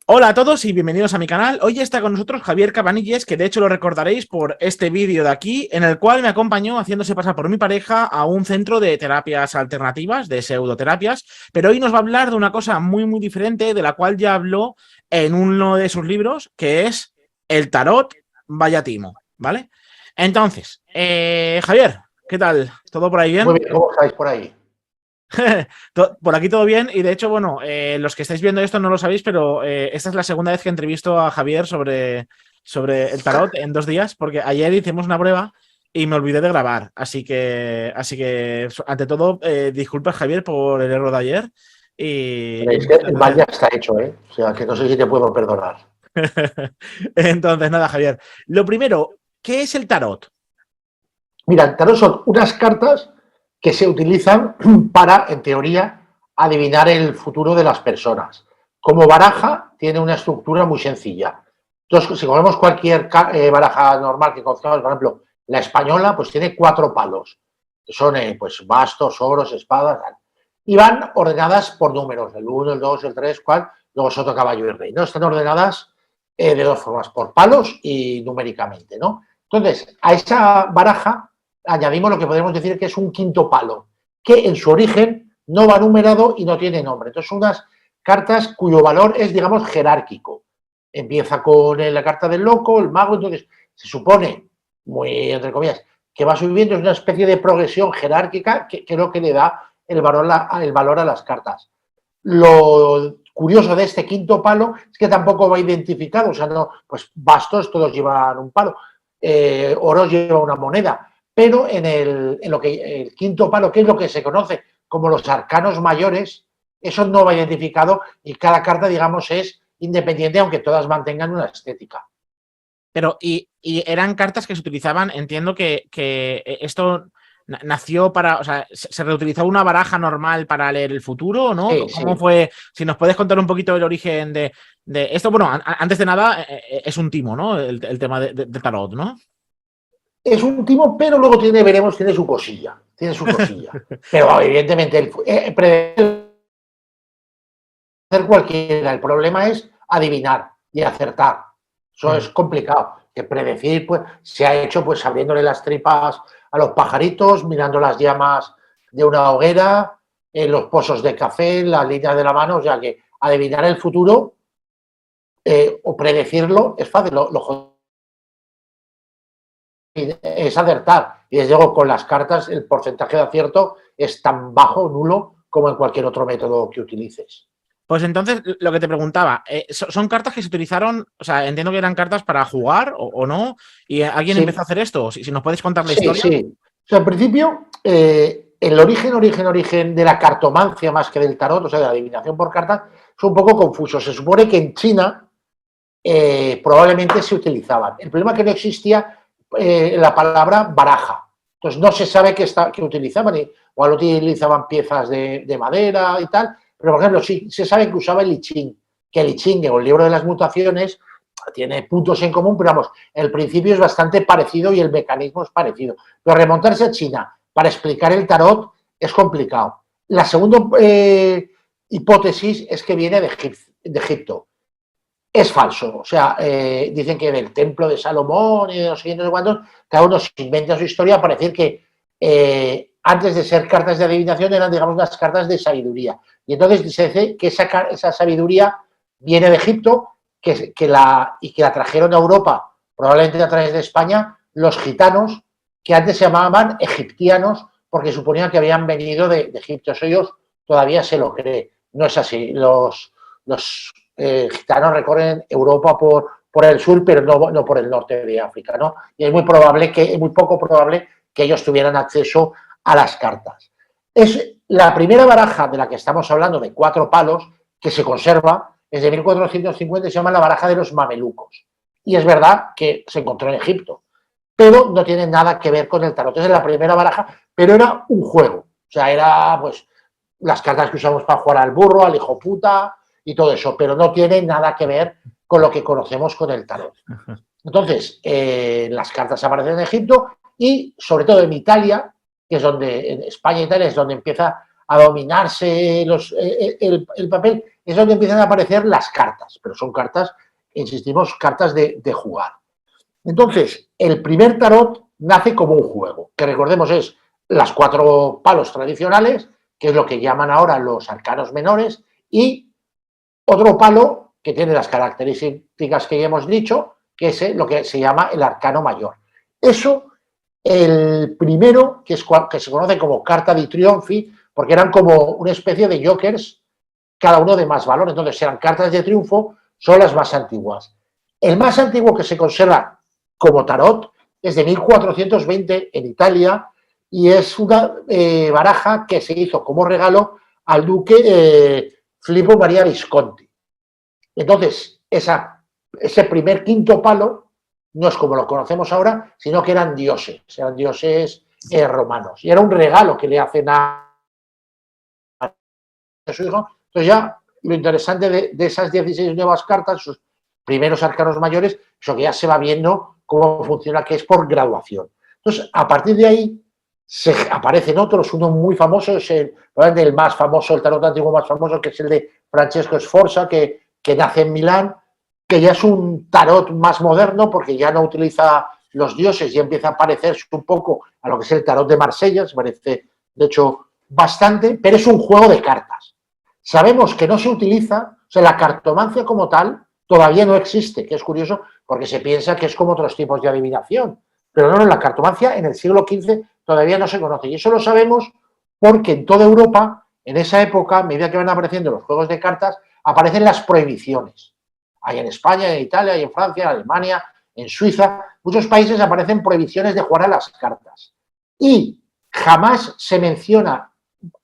Hola a todos y bienvenidos a mi canal. Hoy está con nosotros Javier Cabanilles, que de hecho lo recordaréis por este vídeo de aquí, en el cual me acompañó haciéndose pasar por mi pareja a un centro de terapias alternativas, de pseudoterapias, pero hoy nos va a hablar de una cosa muy diferente, de la cual ya habló en uno de sus libros, que es el tarot vaya timo, ¿vale? Entonces, Javier, ¿qué tal? ¿Todo por ahí Muy bien? bien, ¿cómo estáis por ahí? Por aquí todo bien y de hecho, bueno, los que estáis viendo esto no lo sabéis, pero esta es la segunda vez que entrevisto a Javier sobre el tarot en 2 días, porque ayer hicimos una prueba y me olvidé de grabar, así que ante todo, disculpas Javier por el error de ayer y Es que el mal ya está hecho, ¿eh? O sea, que no sé si te puedo perdonar. entonces nada, Javier, lo primero, ¿qué es el tarot? Mira, el tarot son unas cartas que se utilizan para, en teoría, adivinar el futuro de las personas. Como baraja, tiene una estructura muy sencilla. Entonces, si cogemos cualquier baraja normal que conozcamos, por ejemplo, la española, pues tiene 4 palos, que son pues bastos, oros, espadas, tal. Y van ordenadas por números, el 1, el 2, el 3, cual, luego soto, caballo y rey, ¿no? Están ordenadas de dos formas, por palos y numéricamente, ¿no? Entonces, a esa baraja añadimos lo que podemos decir que es un quinto palo, que en su origen no va numerado y no tiene nombre. Entonces, son unas cartas cuyo valor es, digamos, jerárquico. Empieza con la carta del loco, el mago, entonces se supone, muy entre comillas, que va subiendo, es una especie de progresión jerárquica que es lo que le da el valor a las cartas. Lo curioso de este quinto palo es que tampoco va identificado, o sea, no, pues bastos todos llevan un palo, oros lleva una moneda, pero en lo que el quinto palo, que es lo que se conoce como los arcanos mayores, eso no va identificado y cada carta, digamos, es independiente, aunque todas mantengan una estética. Pero, y eran cartas que se utilizaban, entiendo que esto nació para, o sea, ¿se reutilizó una baraja normal para leer el futuro o no? Sí, ¿Cómo sí. fue? Si nos puedes contar un poquito el origen de esto, bueno, antes de nada, es un timo, ¿no? El tema de tarot, ¿no? Es un timo, pero luego tiene, veremos, tiene su cosilla. Tiene su cosilla. Pero evidentemente, predecir cualquiera. El problema es adivinar y acertar. Eso es complicado. Que predecir, pues, se ha hecho pues abriéndole las tripas a los pajaritos, mirando las llamas de una hoguera, en los pozos de café, en las líneas de la mano. O sea que adivinar el futuro o predecirlo es fácil. Lo es acertar. Y desde luego con las cartas el porcentaje de acierto es tan bajo, nulo, como en cualquier otro método que utilices. Pues entonces, lo que te preguntaba, ¿son cartas que se utilizaron, o sea, entiendo que eran cartas para jugar o no? ¿Y alguien empezó a Sí, hacer esto? Si nos puedes contar la sí, historia. sí. O sea, en principio, el origen de la cartomancia más que del tarot, o sea, de la adivinación por cartas, es un poco confuso. Se supone que en China probablemente se utilizaban. El problema es que no existía la palabra baraja. Entonces no se sabe qué utilizaban. Igual utilizaban piezas de madera y tal, pero por ejemplo sí se sabe que usaba el I Ching, que el I Ching o el libro de las mutaciones tiene puntos en común, pero vamos, el principio es bastante parecido y el mecanismo es parecido. Pero remontarse a China para explicar el tarot es complicado. La segunda hipótesis es que viene de Egipto. Es falso. O sea, dicen que del templo de Salomón y de los siguientes cuantos, cada uno se inventa su historia para decir que antes de ser cartas de adivinación eran, digamos, unas cartas de sabiduría. Y entonces se dice que esa sabiduría viene de Egipto que la trajeron a Europa, probablemente a través de España, los gitanos, que antes se llamaban egiptianos porque suponían que habían venido de Egipto. Eso ellos todavía se lo creen. No es así. Los gitanos recorren Europa por el sur, pero no por el norte de África, ¿no? Y es muy poco probable que ellos tuvieran acceso a las cartas. Es la primera baraja de la que estamos hablando, de 4 palos, que se conserva, es de 1450 y se llama la baraja de los mamelucos. Y es verdad que se encontró en Egipto, pero no tiene nada que ver con el tarot. Es la primera baraja, pero era un juego. O sea, era pues las cartas que usamos para jugar al burro, al hijo puta y todo eso, pero no tiene nada que ver con lo que conocemos con el tarot. Entonces, las cartas aparecen en Egipto y sobre todo en Italia, que es donde, en España e Italia es donde empieza a dominarse el papel, es donde empiezan a aparecer las cartas, pero son cartas, insistimos, cartas de jugar. Entonces, el primer tarot nace como un juego, que recordemos es las 4 palos tradicionales, que es lo que llaman ahora los arcanos menores, y otro palo que tiene las características que ya hemos dicho, que es lo que se llama el arcano mayor. Eso, el primero, que se conoce como carta di triunfi, porque eran como una especie de jokers, cada uno de más valor. Entonces, eran cartas de triunfo, son las más antiguas. El más antiguo que se conserva como tarot es de 1420 en Italia y es una baraja que se hizo como regalo al duque Filippo Maria Visconti. Entonces, ese primer quinto palo no es como lo conocemos ahora, sino que eran dioses romanos. Y era un regalo que le hacen a su hijo. Entonces ya lo interesante de esas 16 nuevas cartas, sus primeros arcanos mayores, eso que ya se va viendo cómo funciona, que es por graduación. Entonces, a partir de ahí aparecen otros, uno muy famoso, es probablemente el más famoso, el tarot antiguo más famoso, que es el de Francesco Sforza, que nace en Milán, que ya es un tarot más moderno porque ya no utiliza los dioses y empieza a parecerse un poco a lo que es el tarot de Marsella, se parece, de hecho, bastante, pero es un juego de cartas. Sabemos que no se utiliza, o sea, la cartomancia como tal todavía no existe, que es curioso porque se piensa que es como otros tipos de adivinación, pero no, la cartomancia en el siglo XV todavía no se conoce y eso lo sabemos porque en toda Europa, en esa época, a medida que van apareciendo los juegos de cartas, aparecen las prohibiciones. Hay en España, en Italia, hay en Francia, en Alemania, en Suiza, muchos países aparecen prohibiciones de jugar a las cartas. Y jamás se menciona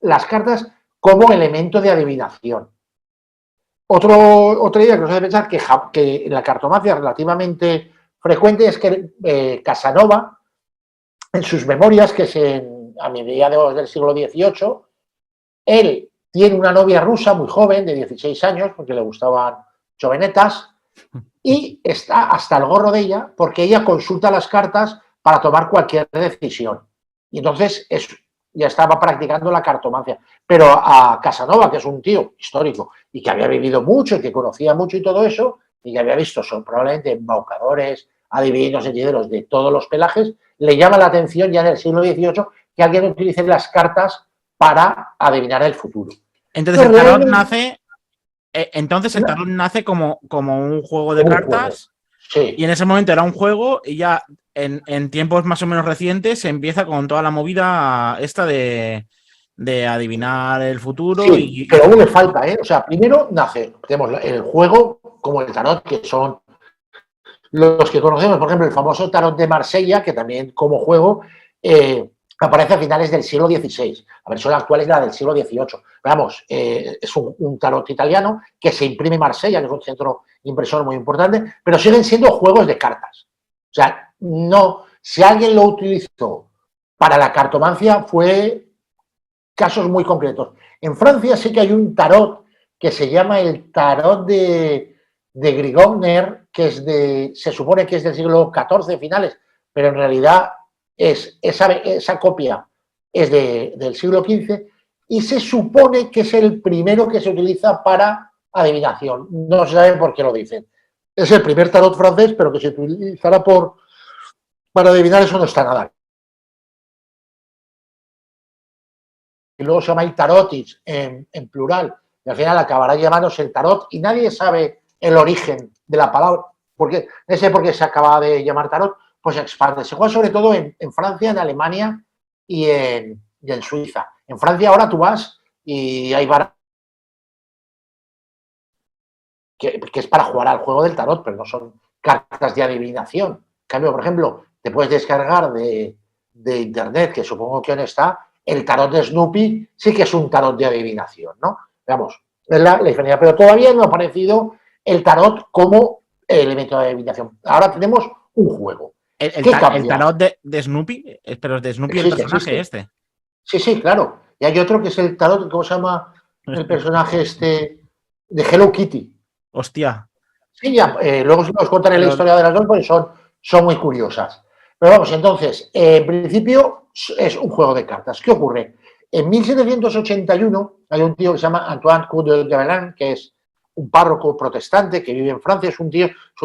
las cartas como elemento de adivinación. Otra idea que nos hace pensar que la cartomancia relativamente frecuente es que Casanova, en sus memorias, que es a mediados del siglo XVIII, él tiene una novia rusa muy joven, de 16 años, porque le gustaban jovenetas, y está hasta el gorro de ella porque ella consulta las cartas para tomar cualquier decisión. Y entonces ya estaba practicando la cartomancia. Pero a Casanova, que es un tío histórico y que había vivido mucho y que conocía mucho y todo eso, y que había visto son probablemente embaucadores, adivinos, hechiceros de todos los pelajes, le llama la atención ya en el siglo XVIII que alguien utilice las cartas para adivinar el futuro. Entonces el tarot nace... Entonces el tarot nace como un juego de cartas. Sí. Y en ese momento era un juego y ya en tiempos más o menos recientes se empieza con toda la movida esta de adivinar el futuro. Sí, pero aún le falta, ¿eh? O sea, primero nace, tenemos el juego como el tarot, que son los que conocemos, por ejemplo, el famoso tarot de Marsella, que también como juego aparece a finales del siglo XVI. La versión actual es la del siglo XVIII. Vamos, es un tarot italiano que se imprime en Marsella, que es un centro impresor muy importante, pero siguen siendo juegos de cartas. O sea, no, si alguien lo utilizó para la cartomancia fue casos muy concretos. En Francia sí que hay un tarot que se llama el tarot de Grigogner, que se supone que es del siglo XIV finales, pero en realidad esa copia es del siglo XV y se supone que es el primero que se utiliza para adivinación. No se sabe por qué lo dicen. Es el primer tarot francés, pero que se utilizará para adivinar, eso no está nada. Y luego se llama el tarotis en plural, y al final acabará llamándose el tarot y nadie sabe el origen de la palabra, porque no sé por qué se acaba de llamar tarot, pues se expande. Se juega sobre todo en Francia, en Alemania y en Suiza. En Francia ahora tú vas y hay barajas que es para jugar al juego del tarot, pero no son cartas de adivinación. En cambio, por ejemplo, te puedes descargar de internet, que supongo que aún está, el tarot de Snoopy sí que es un tarot de adivinación, ¿no? Veamos, es la diferencia. Pero todavía no ha aparecido el tarot como elemento de adivinación. Ahora tenemos un juego. El tarot de Snoopy, pero es de Snoopy el personaje este. Sí, claro. Y hay otro que es el tarot, ¿cómo se llama el personaje este? De Hello Kitty. Hostia. Sí, ya, luego os contaré la historia de las dos porque son muy curiosas. Pero vamos, entonces, en principio es un juego de cartas. ¿Qué ocurre? En 1781 hay un tío que se llama Antoine Cour de Gébelin, que es un párroco protestante que vive en Francia, es un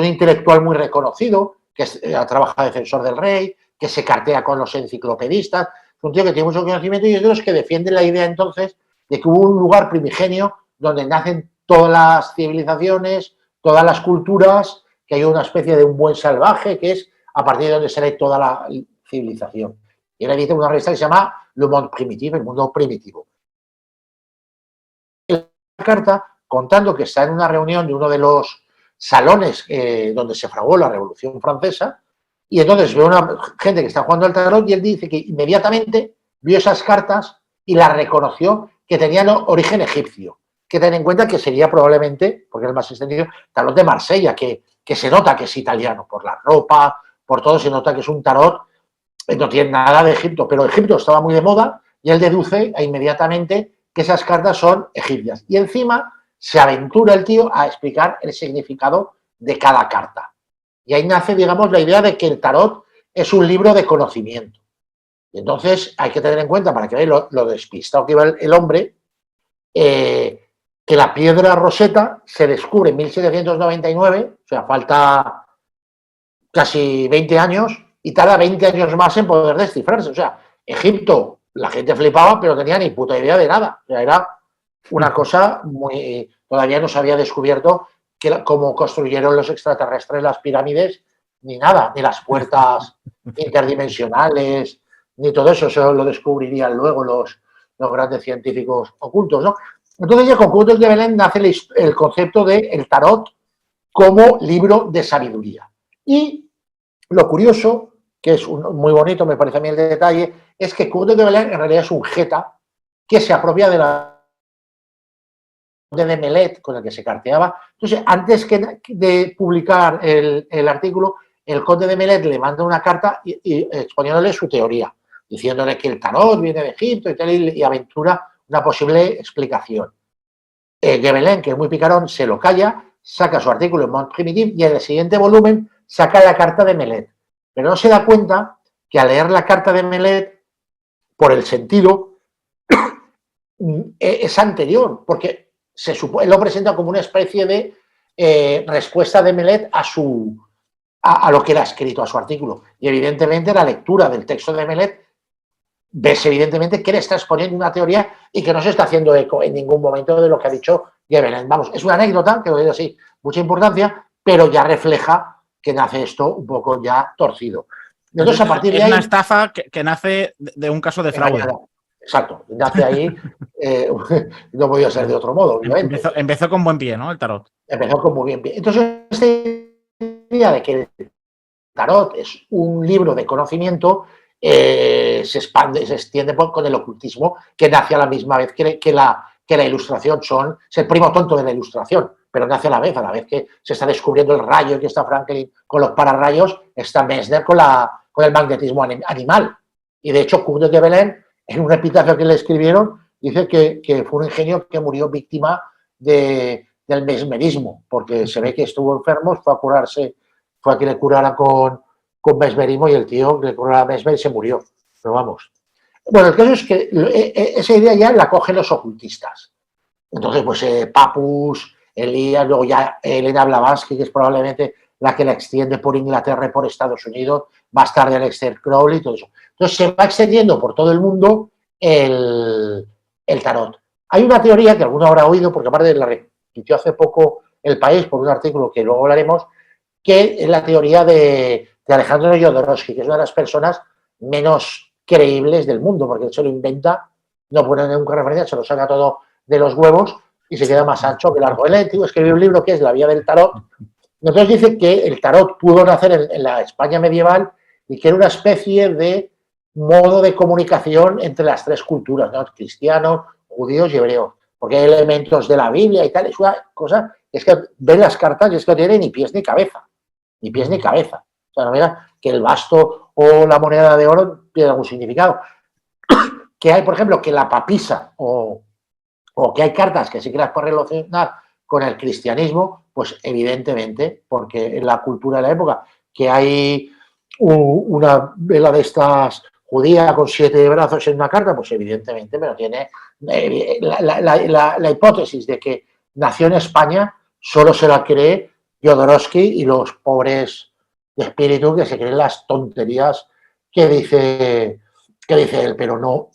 intelectual muy reconocido, que trabaja defensor del rey, que se cartea con los enciclopedistas, es un tío que tiene mucho conocimiento y es de los que defiende la idea entonces de que hubo un lugar primigenio donde nacen todas las civilizaciones, todas las culturas, que hay una especie de un buen salvaje, que es a partir de donde sale toda la civilización. Y él edita una revista que se llama Le Monde Primitif, el mundo primitivo. Una carta contando que está en una reunión de uno de los salones donde se fraguó la Revolución Francesa, y entonces ve una gente que está jugando al tarot y él dice que inmediatamente vio esas cartas y las reconoció que tenían origen egipcio. Que ten en cuenta que sería probablemente, porque es el más extendido, tarot de Marsella, que se nota que es italiano, por la ropa, por todo, se nota que es un tarot, no tiene nada de Egipto, pero Egipto estaba muy de moda y él deduce inmediatamente que esas cartas son egipcias. Y encima se aventura el tío a explicar el significado de cada carta. Y ahí nace, digamos, la idea de que el tarot es un libro de conocimiento. Y entonces hay que tener en cuenta, para que veáis lo despistado que iba el hombre, que la piedra roseta se descubre en 1799, o sea, falta casi 20 años, y tarda 20 años más en poder descifrarse. O sea, Egipto, la gente flipaba, pero no tenía ni puta idea de nada. O sea, era una cosa muy... Todavía no se había descubierto cómo construyeron los extraterrestres las pirámides, ni nada, ni las puertas interdimensionales, ni todo eso. Eso lo descubrirían luego los grandes científicos ocultos, ¿no? Entonces, ya con Cour de Belén nace el concepto del tarot como libro de sabiduría. Y lo curioso, que es muy bonito, me parece a mí el detalle, es que Cour de Belén en realidad es un jeta que se apropia de la de Melet, con el que se carteaba. Entonces, antes de publicar el artículo, el conde de Melet le manda una carta y exponiéndole su teoría, diciéndole que el tarot viene de Egipto y tal, y aventura una posible explicación. Gébelin, que es muy picarón, se lo calla, saca su artículo en Monde Primitif y en el siguiente volumen saca la carta de Melet. Pero no se da cuenta que al leer la carta de Melet, por el sentido, es anterior, porque él lo presenta como una especie de respuesta de Melet a lo que él ha escrito, a su artículo. Y evidentemente la lectura del texto de Melet ves evidentemente que él está exponiendo una teoría y que no se está haciendo eco en ningún momento de lo que ha dicho Gébelin. Vamos, es una anécdota que doy así mucha importancia, pero ya refleja que nace esto un poco ya torcido. Entonces, a partir de ahí, una estafa que nace de un caso de fraude. Exacto, nace ahí, no podía ser de otro modo, obviamente. Empezó con buen pie, ¿no? El tarot. Empezó con muy bien pie. Entonces, esta idea de que el tarot es un libro de conocimiento se expande, se extiende con el ocultismo, que nace a la misma vez que la ilustración. Es el primo tonto de la ilustración, pero nace a la vez que se está descubriendo el rayo, que está Franklin con los pararrayos, está Messner con el magnetismo animal. Y de hecho, Cour de Gébelin, en un epitafio que le escribieron, dice que fue un ingenio que murió víctima del mesmerismo, porque se ve que estuvo enfermo, fue a curarse, fue a que le curara con mesmerismo y el tío le curó la mesmer y se murió. Pero vamos. Bueno, el caso es que esa idea ya la cogen los ocultistas. Entonces, pues Papus, Elías, luego ya Elena Blavatsky, que es probablemente la que la extiende por Inglaterra y por Estados Unidos, más tarde Aleister Crowley y todo eso. Entonces se va extendiendo por todo el mundo el tarot. Hay una teoría que alguno habrá oído, porque aparte la repitió hace poco El País por un artículo que luego hablaremos, que es la teoría de Alejandro Jodorowsky, que es una de las personas menos creíbles del mundo, porque él se lo inventa, no pone ninguna referencia, se lo saca todo de los huevos y se queda más ancho que largo. Él escribió un libro que es La Vía del Tarot. Entonces dice que el tarot pudo nacer en la España medieval y que era una especie de modo de comunicación entre las tres culturas, ¿no? Cristianos, judíos y hebreos, porque hay elementos de la Biblia y tal. Es una cosa, es que ven las cartas y es que no tiene ni pies ni cabeza, ni pies ni cabeza. O sea, no mira que el basto o la moneda de oro tiene algún significado. Que hay, por ejemplo, que la papisa o que hay cartas que sí que las puedes relacionar con el cristianismo, pues evidentemente, porque en la cultura de la época, que hay una vela de estas judía con 7 brazos en una carta, pues evidentemente, pero tiene la hipótesis de que nació en España solo se la cree Jodorowsky y los pobres de espíritu que se creen las tonterías que dice él, pero no.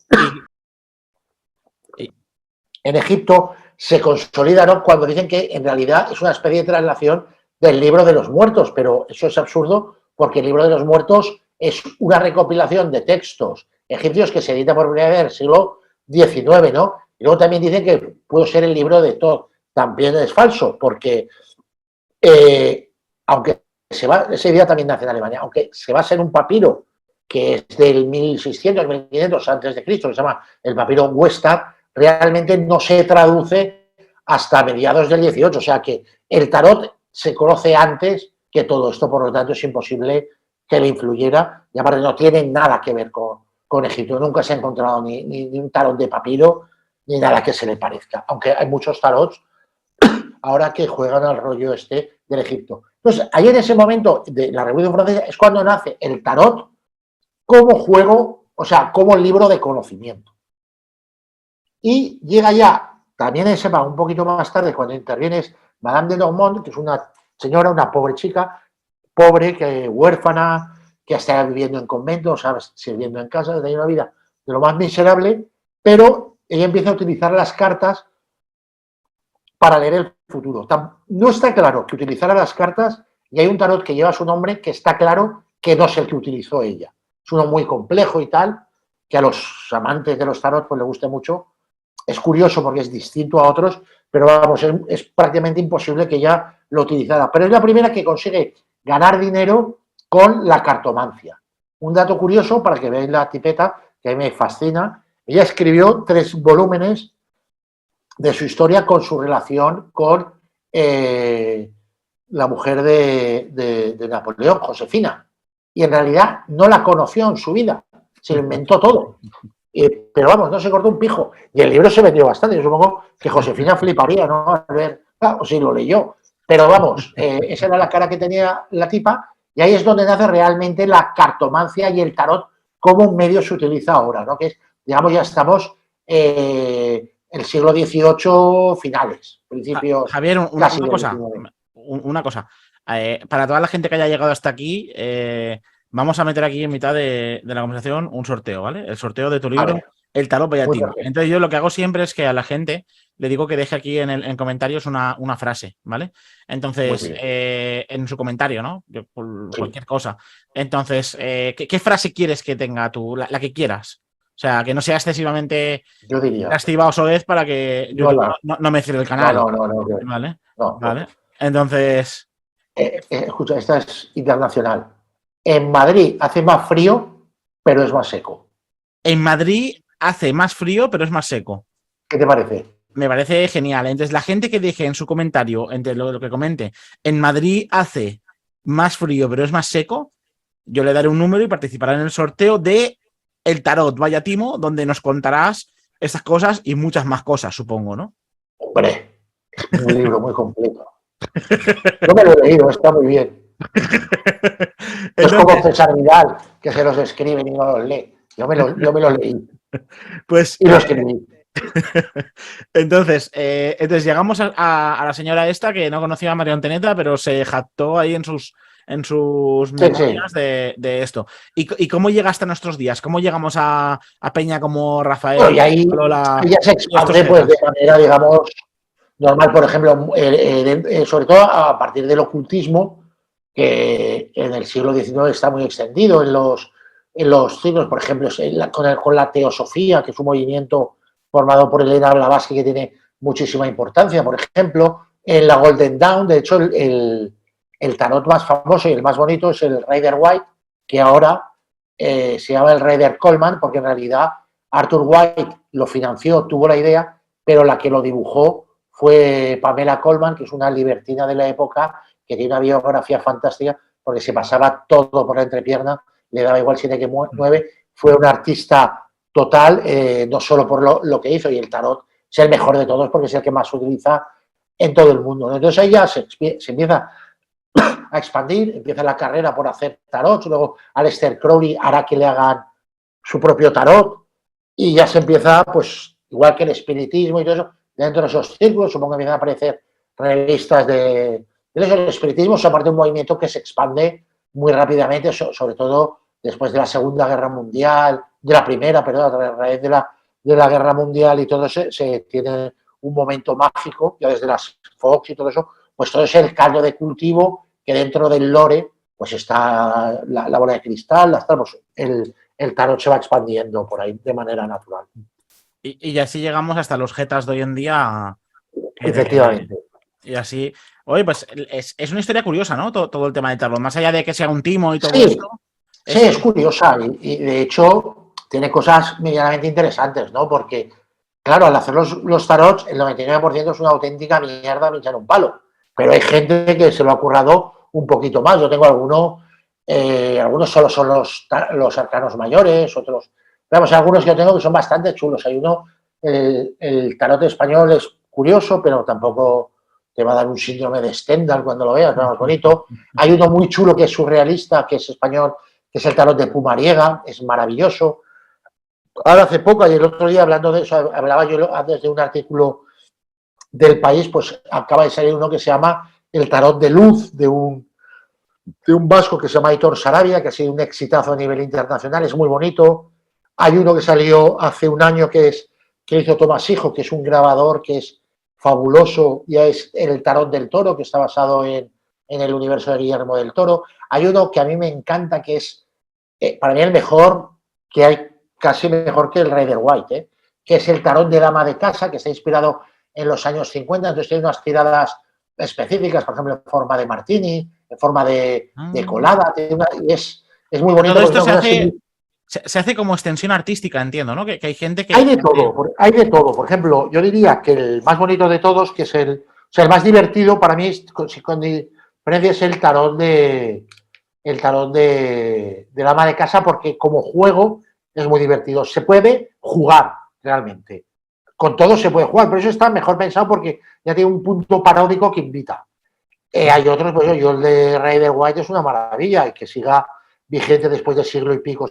En Egipto se consolidaron cuando dicen que en realidad es una especie de traslación del libro de los muertos, pero eso es absurdo porque el libro de los muertos es una recopilación de textos egipcios que se edita por primera vez en el siglo XIX, ¿no? Y luego también dicen que puede ser el libro de Thoth. También es falso, porque aunque ese día también nace en Alemania, aunque se basa en un papiro que es del 1600, 1500 antes de Cristo, que se llama el papiro Westa, realmente no se traduce hasta mediados del 18, o sea que el tarot se conoce antes que todo esto, por lo tanto es imposible que le influyera, y aparte no tiene nada que ver con Egipto, nunca se ha encontrado ni un tarot de papiro, ni nada que se le parezca, aunque hay muchos tarots ahora que juegan al rollo este del Egipto. Entonces, ahí en ese momento de la Revolución Francesa es cuando nace el tarot como juego, o sea, como libro de conocimiento. Y llega ya, también en sepa un poquito más tarde, cuando interviene Madame de Normand, que es una señora, una pobre chica, pobre, que huérfana, que está viviendo en convento, o sea, sirviendo en casa, tiene una vida de lo más miserable, pero ella empieza a utilizar las cartas para leer el futuro. No está claro que utilizara las cartas y hay un tarot que lleva su nombre que está claro que no es el que utilizó ella. Es uno muy complejo y tal, que a los amantes de los tarot pues le guste mucho. Es curioso porque es distinto a otros, pero vamos, es prácticamente imposible que ella lo utilizara. Pero es la primera que consigue ganar dinero con la cartomancia. Un dato curioso para que veáis la tipeta, que a mí me fascina. Ella escribió 3 volúmenes de su historia con su relación con la mujer de Napoleón, Josefina. Y en realidad no la conoció en su vida, se lo inventó todo. Pero vamos, no se cortó un pijo. Y el libro se vendió bastante. Yo supongo que Josefina fliparía, ¿no? A ver, o si lo leyó. Pero vamos, esa era la cara que tenía la tipa. Y ahí es donde nace realmente la cartomancia y el tarot como un medio se utiliza ahora, ¿no? Que es, digamos, ya estamos el siglo XVIII finales, principios. Javier, una cosa. Para toda la gente que haya llegado hasta aquí, vamos a meter aquí en mitad de la conversación un sorteo, ¿vale? El sorteo de tu libro, vale. El tarot Vallatimo. Entonces yo lo que hago siempre es que a la gente le digo que deje aquí en comentarios una frase, ¿vale? Entonces, en su comentario, ¿no? Cualquier cosa. Entonces, ¿qué frase quieres que tenga tú? La que quieras. O sea, que no sea excesivamente lasciva o soez para que YouTube no me cierre el canal. No. ¿Vale? Vale. Entonces... escucha, esta es internacional. En Madrid hace más frío, pero es más seco. En Madrid hace más frío, pero es más seco. ¿Qué te parece? Me parece genial. Entonces, la gente que deje en su comentario, entre lo que comente, en Madrid hace más frío, pero es más seco, yo le daré un número y participará en el sorteo de el tarot Vallatimo, donde nos contarás esas cosas y muchas más cosas, supongo, ¿no? Hombre, es un libro muy completo. Yo me lo he leído, está muy bien. Entonces, es como César Vidal, que se los escriben y no los lee. Yo me los leí. Pues, y lo escribí. Entonces llegamos a la señora esta que no conocía a María Antonieta, pero se jactó ahí en sus memorias de esto. ¿Y cómo llega hasta nuestros días? ¿Cómo llegamos a Peña como Rafael? Bueno, y ahí ya se expande pues, de manera, digamos, normal, por ejemplo, sobre todo a partir del ocultismo, que en el siglo XIX está muy extendido en los siglos, por ejemplo, con la teosofía, que es un movimiento formado por Elena Blavatsky que tiene muchísima importancia. Por ejemplo, en la Golden Dawn, de hecho, el tarot más famoso y el más bonito es el Rider White, que ahora se llama el Rider Coleman, porque en realidad Arthur White lo financió, tuvo la idea, pero la que lo dibujó fue Pamela Coleman, que es una libertina de la época, que tiene una biografía fantástica, porque se pasaba todo por la entrepierna, le daba igual 7 que 9, fue un artista total, no solo por lo que hizo, y el tarot es el mejor de todos porque es el que más se utiliza en todo el mundo. Entonces ahí ya se empieza a expandir, empieza la carrera por hacer tarot, luego Aleister Crowley hará que le hagan su propio tarot y ya se empieza, pues, igual que el espiritismo y todo eso, dentro de esos círculos, supongo que empiezan a aparecer revistas de eso. El espiritismo es aparte un movimiento que se expande muy rápidamente, sobre todo después de la Segunda Guerra Mundial, de la Primera, perdón, a raíz de la Guerra Mundial y todo eso, se tiene un momento mágico, ya desde las Fox y todo eso, pues todo es el caldo de cultivo que dentro del lore pues está la bola de cristal, pues, el tarot se va expandiendo por ahí de manera natural. Y así llegamos hasta los jetas de hoy en día. Efectivamente. Y así, oye, pues es una historia curiosa, ¿no? Todo el tema del tarot, más allá de que sea un timo y todo Sí, esto. sí, es curiosa y de hecho tiene cosas medianamente interesantes, ¿no? Porque, claro, al hacer los tarots, el 99% es una auténtica mierda pinchar un palo. Pero hay gente que se lo ha currado un poquito más. Yo tengo algunos solo son los arcanos mayores, otros. Vamos, hay algunos que yo tengo que son bastante chulos. Hay uno, el tarot español es curioso, pero tampoco te va a dar un síndrome de Stendhal cuando lo veas, más bonito. Hay uno muy chulo que es surrealista, que es español, que es el tarot de Pumariega, es maravilloso. Ahora hace poco, y el otro día hablando de eso, hablaba yo desde un artículo del País, pues acaba de salir uno que se llama El tarot de luz, de un vasco que se llama Aitor Sarabia, que ha sido un exitazo a nivel internacional, es muy bonito. Hay uno que salió hace un año que hizo Tomás Hijo, que es un grabador que es fabuloso, ya es el tarot del toro, que está basado en el universo de Guillermo del Toro. Hay uno que a mí me encanta, que es para mí el mejor, que hay casi mejor que el Rider White, que es el tarot de dama de casa, que está inspirado en los años 50, entonces tiene unas tiradas específicas, por ejemplo, en forma de martini, en forma de colada, y es muy bonito. Todo esto se hace como extensión artística, entiendo, ¿no? Que hay gente que... Hay de todo, hay de todo. Por ejemplo, yo diría que el más bonito de todos, que es el más divertido para mí, con diferencia, es el tarot de dama de casa, porque como juego es muy divertido. Se puede jugar realmente. Con todo se puede jugar, pero eso está mejor pensado porque ya tiene un punto paródico que invita. Hay otros, pues yo el de Rider White es una maravilla y que siga vigente después de siglo y pico,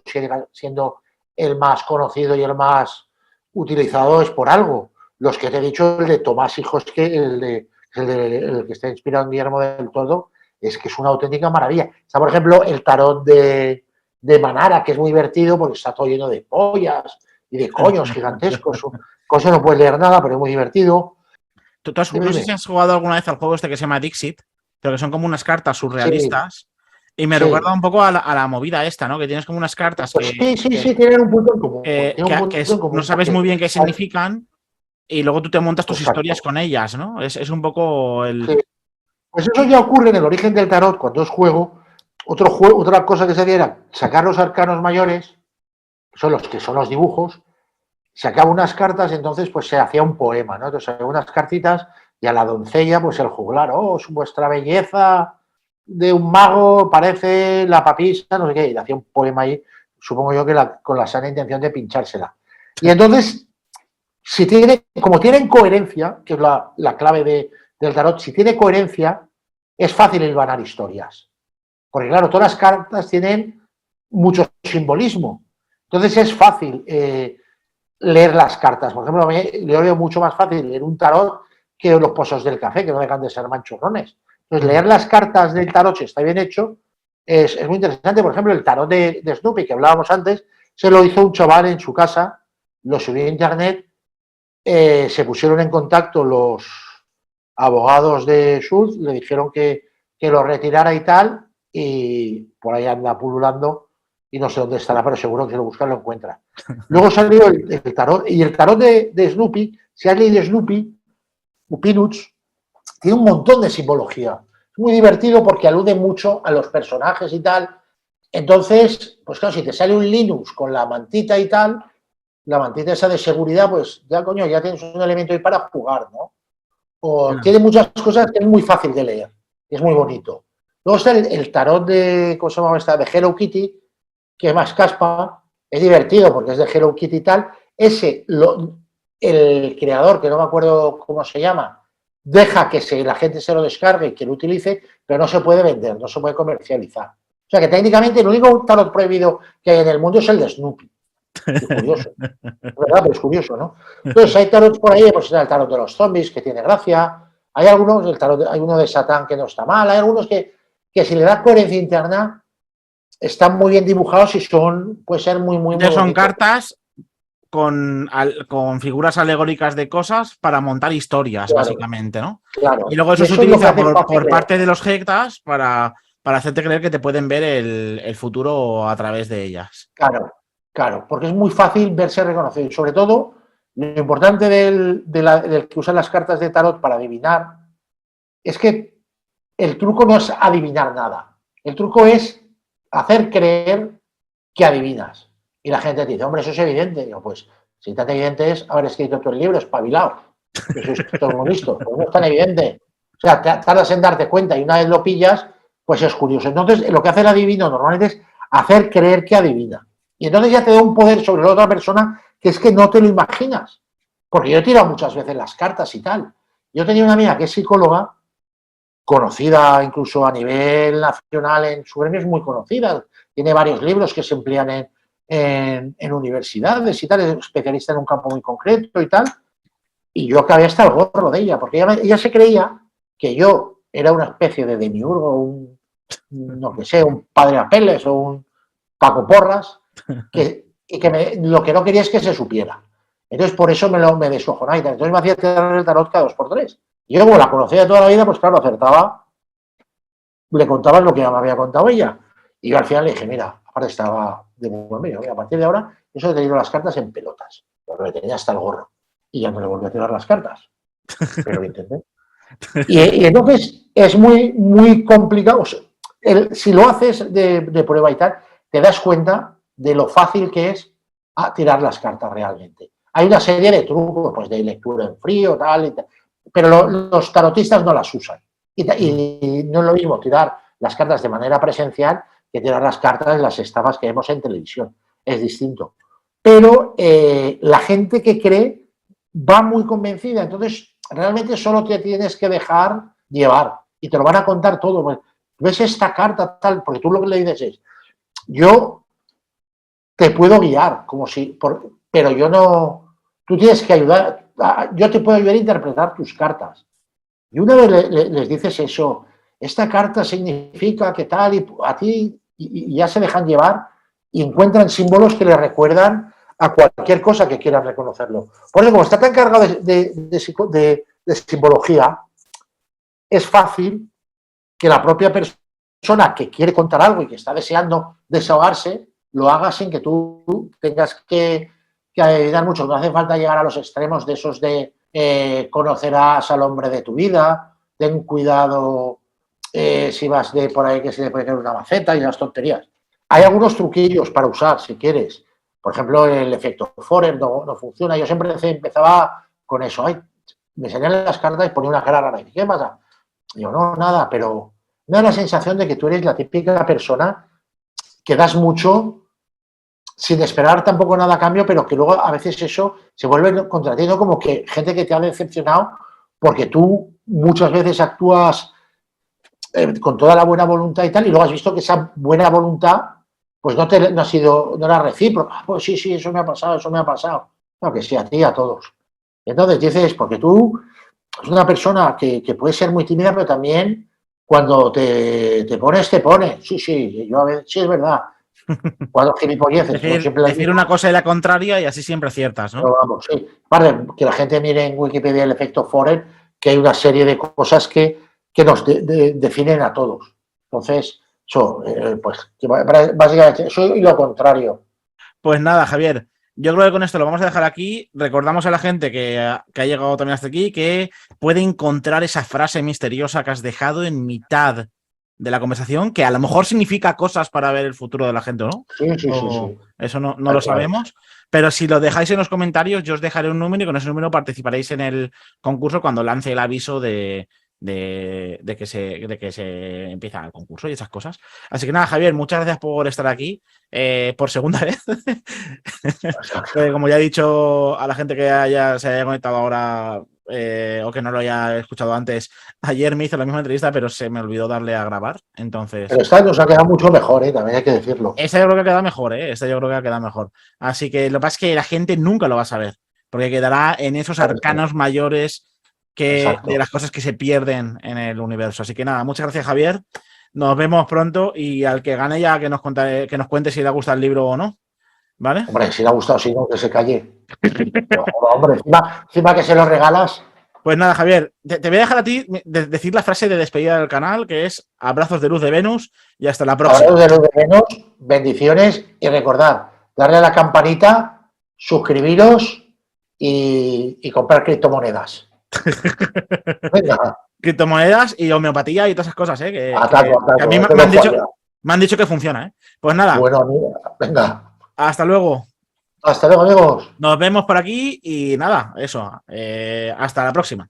siendo el más conocido y el más utilizado es por algo. Los que te he dicho, el de Tomás Hijos, que el que está inspirado en Guillermo del Toro, es que es una auténtica maravilla. Está, por ejemplo, el tarot de Manara, que es muy divertido porque está todo lleno de pollas y de coños gigantescos. Con eso no puedes leer nada, pero es muy divertido. No sé si has jugado alguna vez al juego este que se llama Dixit, pero que son como unas cartas surrealistas. Sí. Y me recuerda un poco a la movida esta, ¿no? Que tienes como unas cartas pues sí, tienen un punto en común. No sabes muy bien qué significan y luego tú te montas tus historias con ellas, ¿no? Es un poco el... Sí. Pues eso ya ocurre en el origen del tarot, cuando es juego. Otra cosa que se hacía era sacar los arcanos mayores, que son los dibujos, sacaba unas cartas, entonces pues se hacía un poema, ¿no? Entonces había unas cartitas y a la doncella pues el juglar, vuestra belleza de un mago parece la papisa, no sé qué, y le hacía un poema ahí, supongo yo que con la sana intención de pinchársela. Y entonces, como tienen coherencia, que es la clave del tarot, si tiene coherencia, es fácil hilvanar historias. Porque claro, todas las cartas tienen mucho simbolismo. Entonces es fácil leer las cartas. Por ejemplo, yo veo mucho más fácil leer un tarot que los pozos del café, que no dejan de ser manchurrones. Entonces, leer las cartas del tarot, si está bien hecho, es muy interesante. Por ejemplo, el tarot de Snoopy, que hablábamos antes, se lo hizo un chaval en su casa, lo subió a internet, se pusieron en contacto los abogados de Schultz, le dijeron que lo retirara y tal, y por ahí anda pululando y no sé dónde estará, pero seguro que si lo busca lo encuentra. Luego salió el tarot, y el tarot de Snoopy, si has leído Snoopy, Peanuts, tiene un montón de simbología. Es muy divertido porque alude mucho a los personajes y tal. Entonces, pues claro, si te sale un Linux con la mantita y tal, la mantita esa de seguridad, pues ya, coño, ya tienes un elemento ahí para jugar, ¿no? Tiene muchas cosas que es muy fácil de leer, es muy bonito. Luego está el tarot de, ¿cómo se llama esta? De Hello Kitty, que es más caspa, es divertido porque es de Hello Kitty y tal. El creador, que no me acuerdo cómo se llama, deja que la gente se lo descargue y que lo utilice, pero no se puede vender, no se puede comercializar. O sea que técnicamente el único tarot prohibido que hay en el mundo es el de Snoopy. Es curioso. Es verdad, pero es curioso, ¿no? Entonces hay tarots por ahí, pues el tarot de los zombies, que tiene gracia. Hay algunos, hay uno de Satán que no está mal. Hay algunos que si le das coherencia interna, están muy bien dibujados y puede ser muy, muy, muy Entonces son bonito. cartas con figuras alegóricas de cosas para montar historias, Claro, básicamente, ¿no? claro. Y luego Y eso se eso es lo que utiliza hace fácil por leer. parte de los hectas para hacerte creer que te pueden ver el futuro a través de ellas. Claro, claro, porque es muy fácil verse reconocido. Y sobre todo, lo importante del que usan las cartas de tarot para adivinar es que el truco no es adivinar nada. El truco es hacer creer que adivinas. Y la gente te dice, hombre, eso es evidente. Digo, pues, si tan evidente es haber escrito todo el libro, espabilado. Que sois todos muy listos. Pues no es tan evidente. O sea, tardas en darte cuenta y una vez lo pillas, pues es curioso. Entonces, lo que hace el adivino normalmente es hacer creer que adivina. Y entonces ya te da un poder sobre la otra persona que es que no te lo imaginas. Porque yo he tirado muchas veces las cartas y tal. Yo tenía una amiga que es psicóloga, conocida incluso a nivel nacional, en su gremio es muy conocida. Tiene varios libros que se emplean en universidades y tal, es especialista en un campo muy concreto y tal. Y yo acabé hasta el gorro de ella, porque ella se creía que yo era una especie de demiurgo, no que sé, un padre Apeles o un Paco Porras, y que lo que no quería es que se supiera. Entonces, por eso me descojonaba y tal. Entonces me hacía tirar el tarot cada 2 por 3. Y yo, como la conocía de toda la vida, pues claro, acertaba, le contaba lo que ya me había contado ella. Y yo al final le dije, mira, aparte estaba de buen medio, a partir de ahora, eso te tiro las cartas en pelotas. Pero le tenía hasta el gorro. Y ya no le volví a tirar las cartas. Pero lo intenté. Y entonces es muy, muy complicado. O sea, si lo haces de prueba y tal, te das cuenta de lo fácil que es tirar las cartas realmente. Hay una serie de trucos, pues de lectura en frío, tal, y tal, pero los tarotistas no las usan. Y no es lo mismo tirar las cartas de manera presencial que tirar las cartas en las estafas que vemos en televisión. Es distinto. Pero la gente que cree va muy convencida. Entonces, realmente solo te tienes que dejar llevar y te lo van a contar todo. ¿Ves esta carta tal? Porque tú lo que le dices es, yo te puedo guiar, pero yo no, tú tienes que ayudar, yo te puedo ayudar a interpretar tus cartas. Y una vez les dices eso, esta carta significa que tal, y a ti, y ya se dejan llevar y encuentran símbolos que les recuerdan a cualquier cosa que quieran reconocerlo. Por eso, como está tan cargado de simbología, es fácil que la propia persona que quiere contar algo y que está deseando desahogarse, lo haga sin que tú tengas que ayudar mucho. No hace falta llegar a los extremos de esos de conocerás al hombre de tu vida, ten cuidado si vas de por ahí que se le puede caer una maceta y las tonterías. Hay algunos truquillos para usar si quieres. Por ejemplo, el efecto Forer no funciona. Yo siempre empezaba con eso. Ay, me salían las cartas y ponía una cara rara. ¿Qué pasa? Digo, no, nada, pero me da la sensación de que tú eres la típica persona que das mucho sin esperar tampoco nada a cambio, pero que luego a veces eso se vuelve contra ti, ¿no? Como que gente que te ha decepcionado porque tú muchas veces actúas con toda la buena voluntad y tal, y luego has visto que esa buena voluntad pues no era recíproca. Pues sí, eso me ha pasado. No, que sí, a ti y a todos. Entonces dices, porque tú es una persona que puede ser muy tímida, pero también cuando te pones, te pones. Sí, yo a veces, sí, es verdad. Cuando gilipolleces, como siempre las Decir digo, una cosa y la contraria y así siempre aciertas, ¿no? pero vamos, sí. Vale, que la gente mire en Wikipedia el efecto Forer, que hay una serie de cosas que nos definen a todos. Entonces, eso, pues, básicamente, eso y lo contrario. Pues nada, Javier, yo creo que con esto lo vamos a dejar aquí. Recordamos a la gente que ha llegado también hasta aquí que puede encontrar esa frase misteriosa que has dejado en mitad de la conversación, que a lo mejor significa cosas para ver el futuro de la gente, ¿no? Sí. Eso no lo sabemos. Pero si lo dejáis en los comentarios, yo os dejaré un número y con ese número participaréis en el concurso cuando lance el aviso de de que se empieza el concurso y esas cosas. Así que nada, Javier, muchas gracias por estar aquí por segunda vez. Como ya he dicho a la gente que se haya conectado ahora o que no lo haya escuchado antes, ayer me hizo la misma entrevista, pero se me olvidó darle a grabar. Entonces, pero esta nos ha quedado mucho mejor, también hay que decirlo. esta yo creo que ha quedado mejor, esta yo creo que ha quedado mejor. Así que lo que pasa es que la gente nunca lo va a saber, porque quedará en esos arcanos mayores de las cosas que se pierden en el universo. Así que nada, muchas gracias, Javier. Nos vemos pronto y al que gane ya que nos cuente si le ha gustado el libro o no. ¿Vale? Hombre, si le ha gustado, si no, que se calle. Pero, hombre, encima que se lo regalas. Pues nada, Javier, te voy a dejar a ti decir la frase de despedida del canal, que es abrazos de luz de Venus y hasta la próxima. Abrazos de luz de Venus, bendiciones y recordad, darle a la campanita, suscribiros y comprar criptomonedas. Venga. Criptomonedas y homeopatía y todas esas cosas, que a mí me han dicho que funciona, Pues nada. Bueno, mira, venga. Hasta luego. Hasta luego, amigos. Nos vemos por aquí y nada, eso. Hasta la próxima.